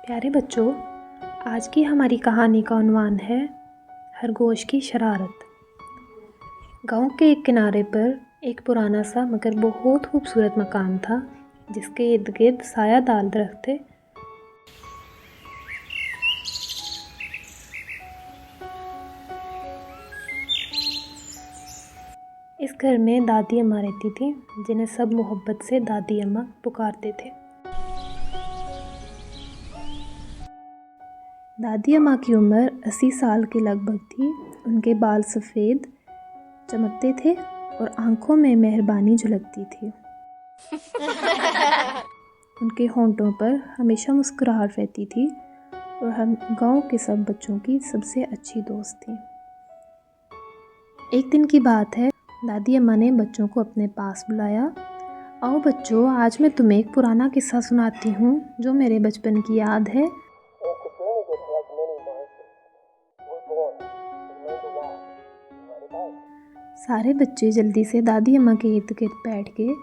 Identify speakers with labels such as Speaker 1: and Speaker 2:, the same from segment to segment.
Speaker 1: प्यारे बच्चों, आज की हमारी कहानी का उन्वान है खरगोश की शरारत। गांव के एक किनारे पर एक पुराना सा मगर बहुत खूबसूरत मकान था, जिसके इर्द गिर्द सायादार दरख्त थे। इस घर में दादी अम्मा रहती थी, जिन्हें सब मोहब्बत से दादी अम्मा पुकारते थे। दादी अम्मा की उम्र 80 साल के लगभग थी। उनके बाल सफ़ेद चमकते थे और आंखों में मेहरबानी झलकती थी। उनके होंठों पर हमेशा मुस्कुराहट रहती थी और हम गांव के सब बच्चों की सबसे अच्छी दोस्त थी। एक दिन की बात है, दादी अम्मा ने बच्चों को अपने पास बुलाया। आओ बच्चों, आज मैं तुम्हें एक पुराना किस्सा सुनाती हूँ जो मेरे बचपन की याद है। सारे बच्चे जल्दी से दादी अम्मा के इर्द गिर्द बैठ गए।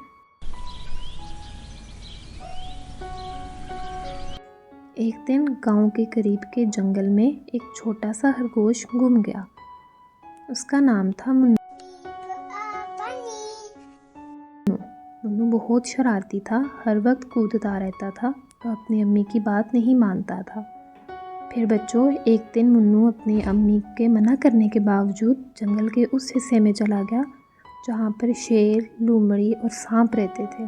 Speaker 1: एक दिन गांव के करीब के जंगल में एक छोटा सा खरगोश गुम गया। उसका नाम था मुन्नू। मुन्नू बहुत शरारती था, हर वक्त कूदता रहता था और अपनी अम्मी की बात नहीं मानता था। फिर बच्चों, एक दिन मुन्नू अपनी अम्मी के मना करने के बावजूद जंगल के उस हिस्से में चला गया जहाँ पर शेर, लोमड़ी और सांप रहते थे।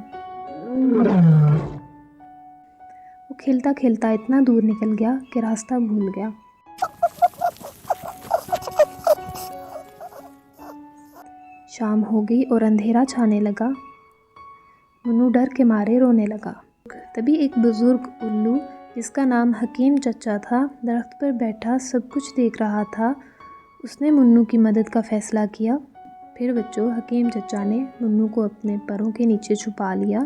Speaker 1: वो खेलता खेलता इतना दूर निकल गया कि रास्ता भूल गया। शाम हो गई और अंधेरा छाने लगा। मुन्नू डर के मारे रोने लगा। तभी एक बुजुर्ग उल्लू, जिसका नाम हकीम चचा था, दरख्त पर बैठा सब कुछ देख रहा था। उसने मुन्नू की मदद का फैसला किया। फिर बच्चों, हकीम चचा ने मुन्नू को अपने पैरों के नीचे छुपा लिया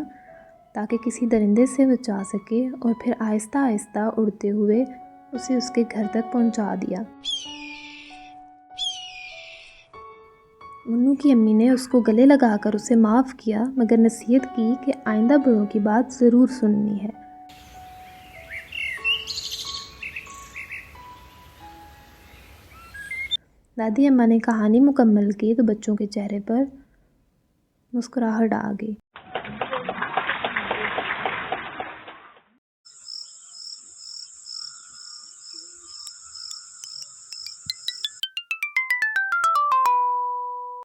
Speaker 1: ताकि किसी दरिंदे से बचा सके, और फिर आहिस्ता आहिस्ता उड़ते हुए उसे उसके घर तक पहुंचा दिया। मुन्नू की अम्मी ने उसको गले लगाकर उसे माफ़ किया, मगर नसीहत की कि आइंदा बड़ों की बात ज़रूर सुननी है। दादी अम्मा ने कहानी मुकम्मल की तो बच्चों के चेहरे पर मुस्कुराहट आ गई।